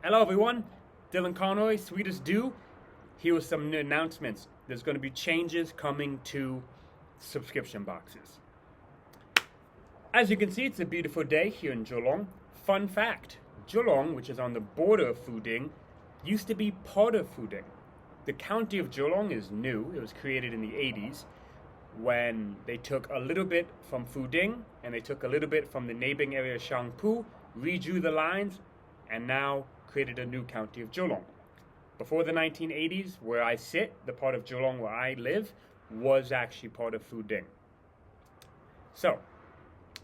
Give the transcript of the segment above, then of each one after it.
Hello everyone, Dylan Conroy, Sweetest Dew, here with some new announcements. There's going to be changes coming to subscription boxes. As you can see, it's a beautiful day here in Geelong. Fun fact, Geelong, which is on the border of Fuding, used to be part of Fuding. The county of Geelong is new. It was created in the 80s when they took a little bit from Fuding and they took a little bit from the neighboring area of Shangpu, redrew the lines, and now created a new county of Geelong. Before the 1980s, where I sit, the part of Geelong where I live, was actually part of Fuding. So,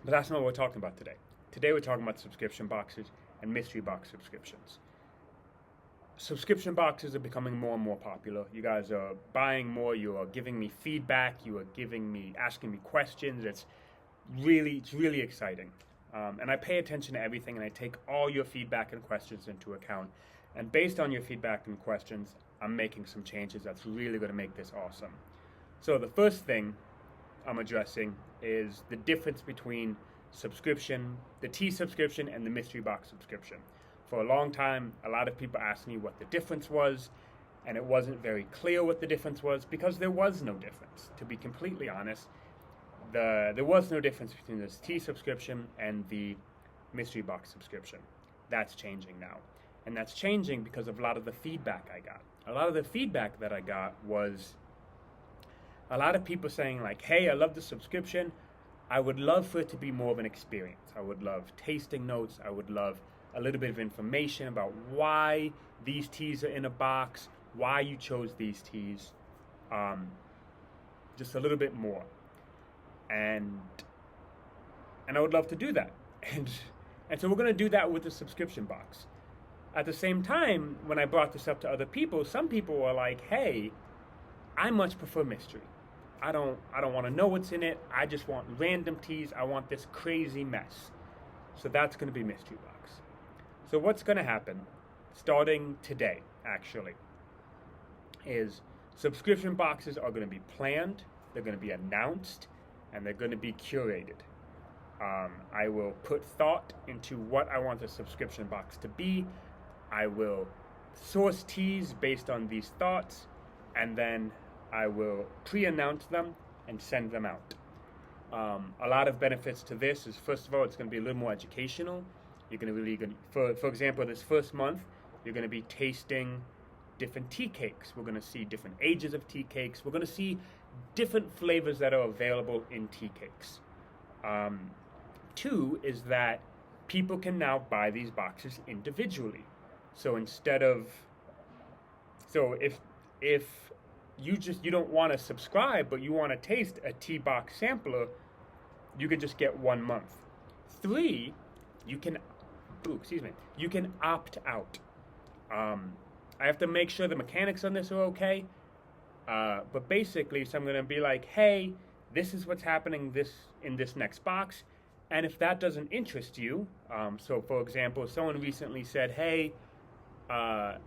but that's not what we're talking about today. Today we're talking about subscription boxes and mystery box subscriptions. Subscription boxes are becoming more and more popular. You guys are buying more, you are giving me feedback, you are asking me questions. It's really exciting. And I pay attention to everything, and I take all your feedback and questions into account. And based on your feedback and questions, I'm making some changes that's really going to make this awesome. So the first thing I'm addressing is the difference between subscription, the T subscription, and the mystery box subscription. For a long time, a lot of people asked me what the difference was, and it wasn't very clear what the difference was because there was no difference. To be completely honest, there was no difference between this T subscription and the mystery box subscription. That's changing now. And that's changing because of a lot of the feedback I got. A lot of the feedback that I got was a lot of people saying like, hey, I love the subscription. I would love for it to be more of an experience. I would love tasting notes. I would love a little bit of information about why these teas are in a box, why you chose these teas, just a little bit more. And I would love to do that. And so we're going to do that with the subscription box. At the same time, when I brought this up to other people, some people were like, hey, I much prefer mystery. I don't want to know what's in it. I just want random teas. I want this crazy mess. So that's going to be mystery box. So what's going to happen starting today, actually, is subscription boxes are going to be planned, they're going to be announced, and they're going to be curated. I will put thought into what I want the subscription box to be. I will source teas based on these thoughts, and then I will pre-announce them and send them out. A lot of benefits to this is, first of all, it's going to be a little more educational. You're going to for example, this first month, you're going to be tasting different tea cakes. We're going to see different ages of tea cakes. We're going to see different flavors that are available in tea cakes. Two is that people can now buy these boxes individually. So if you don't want to subscribe, but you want to taste a tea box sampler, you can just get 1 month. Three, you can opt out. I have to make sure the mechanics on this are okay. But basically, so I'm going to be like, hey, this is what's happening in this next box. And if that doesn't interest you, so for example, someone recently said, hey, I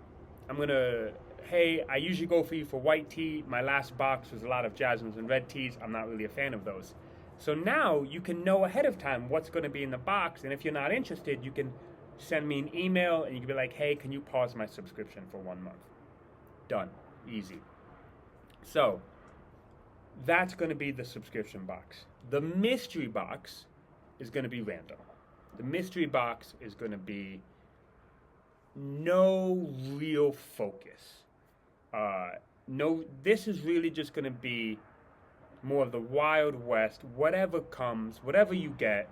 usually go for you for white tea. My last box was a lot of jasmines and red teas. I'm not really a fan of those. So now you can know ahead of time what's going to be in the box. And if you're not interested, you can send me an email and you can be like, hey, can you pause my subscription for 1 month? Done. Easy. So that's going to be the subscription box. The mystery box is going to be random. The mystery box is going to be no real focus. This is really just going to be more of the Wild West. Whatever comes, whatever you get,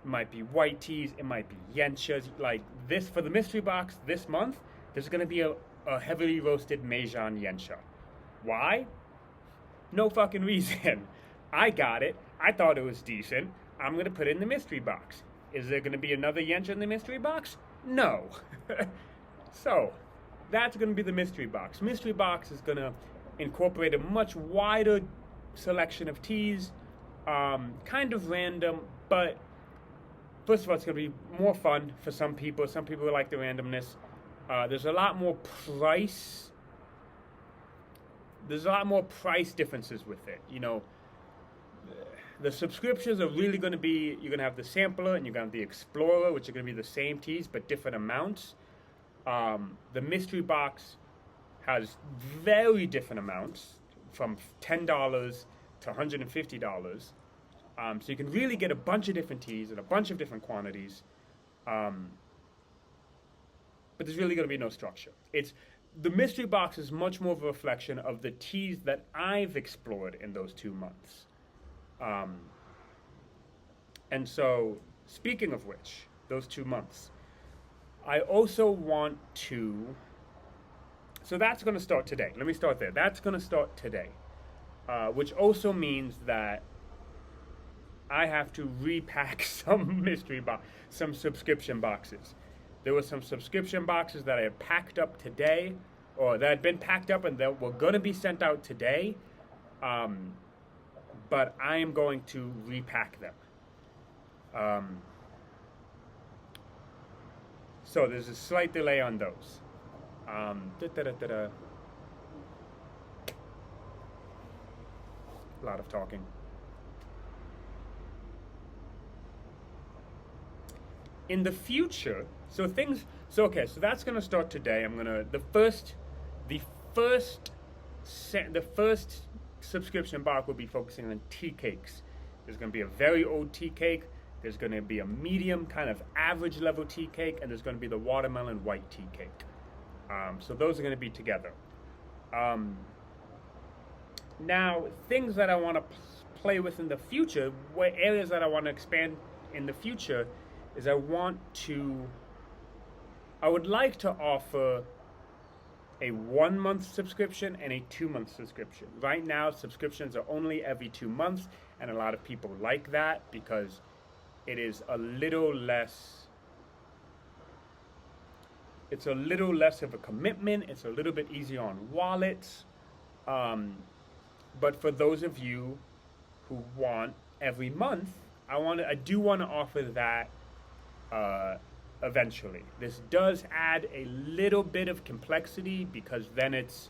it might be white teas, it might be yenchas. Like this, for the mystery box this month, there's going to be a heavily roasted Meijan yencha. Why? No fucking reason. I got it. I thought it was decent. I'm going to put it in the mystery box. Is there going to be another yencha in the mystery box? No. So, that's going to be the mystery box. Mystery box is going to incorporate a much wider selection of teas, kind of random, but first of all, it's going to be more fun for some people. Some people like the randomness. There's a lot more price differences with it. You know, the subscriptions are really going to be, you're going to have the sampler and you're going to have the explorer, which are going to be the same teas but different amounts. The mystery box has very different amounts, from $10 to $150. So you can really get a bunch of different teas in a bunch of different quantities. But there's really going to be no structure. The mystery box is much more of a reflection of the teas that I've explored in those 2 months. And so, speaking of which, those 2 months, I also want to. So that's going to start today. Let me start there. That's going to start today, which also means that I have to repack some some subscription boxes. There were some subscription boxes that I had packed up today, or that had been packed up and that were going to be sent out today, but I am going to repack them. So there's a slight delay on those. A lot of talking. In the future, so that's going to start today. The first subscription box will be focusing on tea cakes. There's going to be a very old tea cake. There's going to be a medium kind of average level tea cake, and there's going to be the watermelon white tea cake. So those are going to be together. Now, things that I want to play with in the future, areas that I want to expand in the future, is I would like to offer a 1 month subscription and a 2 month subscription. Right now, subscriptions are only every 2 months, and a lot of people like that because it is a little less. It's a little less of a commitment. It's a little bit easier on wallets. But for those of you who want every month, I do want to offer that eventually. This does add a little bit of complexity because then it's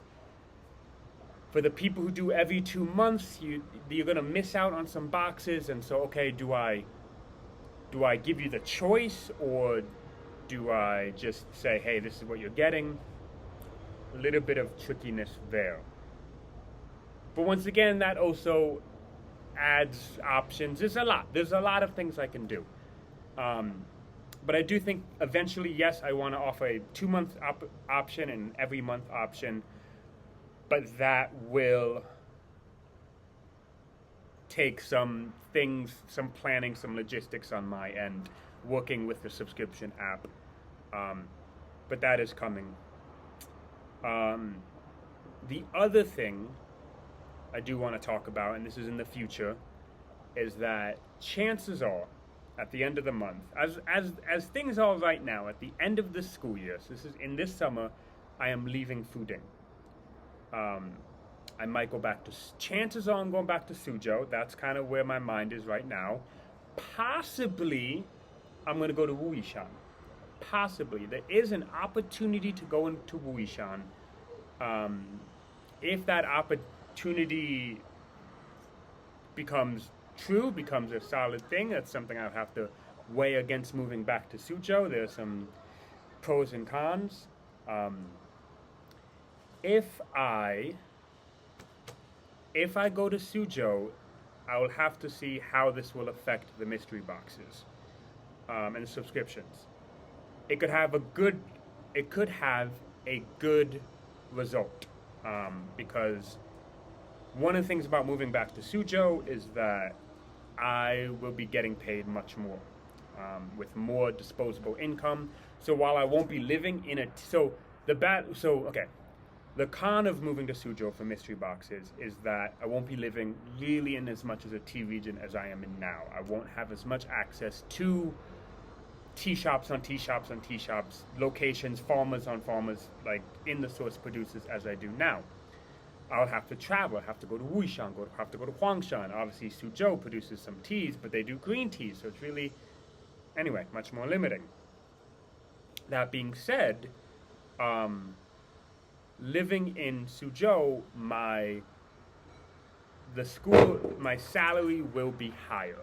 for the people who do every 2 months. You're going to miss out on some boxes, and so do I give you the choice, or do I just say, hey, this is what you're getting? A little bit of trickiness there. But once again, that also adds options. There's a lot of things I can do. But I do think eventually, yes, I want to offer a 2 month option and every month option, but that will take some things, some planning, some logistics on my end, working with the subscription app. But that is coming. The other thing I do want to talk about, and this is in the future, is that chances are, at the end of the month, as things are right now, at the end of the school year, so this is in this summer, I am leaving Fuding. I might go back to, chances are I'm going back to Suzhou. That's kind of where my mind is right now. Possibly, I'm going to go to Wuishan. Possibly. There is an opportunity to go into Wuishan. If that opportunity becomes true, becomes a solid thing, that's something I'll have to weigh against moving back to Suzhou. There's some pros and cons. If I go to Suzhou, I will have to see how this will affect the mystery boxes and the subscriptions. It could have a good result because one of the things about moving back to Suzhou is that I will be getting paid much more with more disposable income. So while I won't be living in the con of moving to Suzhou for mystery boxes is that I won't be living really in as much as a tea region as I am in now. I won't have as much access to tea shops on tea shops on tea shops, locations, farmers on farmers, like in the source producers as I do now. I'll have to travel. I'll have to go to Wuishan, have to go to Huangshan. Obviously, Suzhou produces some teas, but they do green teas, so it's really, anyway, much more limiting. That being said, living in Suzhou, my salary will be higher.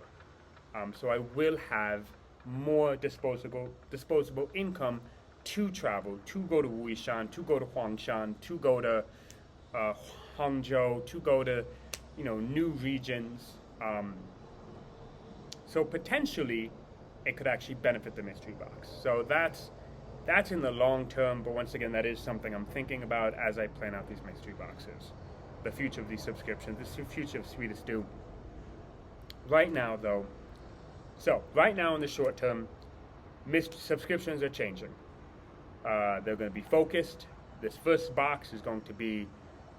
So I will have more disposable income to travel, to go to Wuishan, to go to Huangshan, to go to Hangzhou, to go to, new regions. So potentially, it could actually benefit the mystery box. So that's in the long term, but once again, that is something I'm thinking about as I plan out these mystery boxes. The future of these subscriptions, the future of Sweetest Stew. Right now, though, right now in the short term, subscriptions are changing. They're going to be focused. This first box is going to be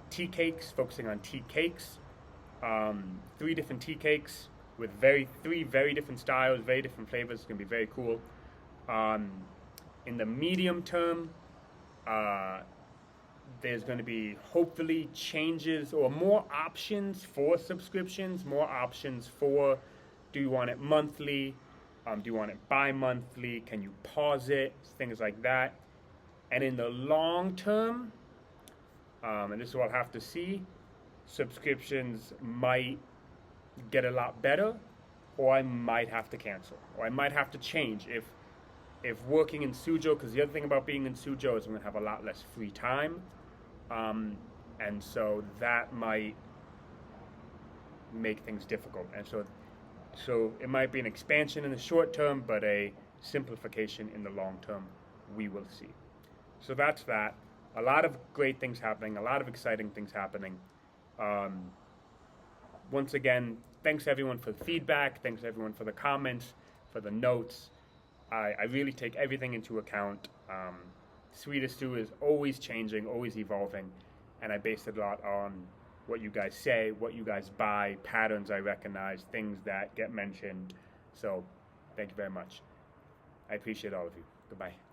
tea cakes, focusing on tea cakes. 3 different tea cakes with 3 very different styles, very different flavors. It's going to be very cool. In the medium term, there's going to be hopefully changes or more options for subscriptions, more options for, do you want it monthly? Do you want it bi-monthly? Can you pause it? Things like that. And in the long term, and this is what I'll have to see, subscriptions might get a lot better, or I might have to cancel, or I might have to change if working in Suzhou, because the other thing about being in Suzhou is I'm going to have a lot less free time, and so that might make things difficult. And so it might be an expansion in the short term, but a simplification in the long term. We will see. So that's that. A lot of great things happening, a lot of exciting things happening. Once again, thanks everyone for the feedback. Thanks everyone for the comments, for the notes. I really take everything into account. Sweetest Stew is always changing, always evolving, and I base it a lot on what you guys say, what you guys buy, patterns I recognize, things that get mentioned. So thank you very much. I appreciate all of you. Goodbye.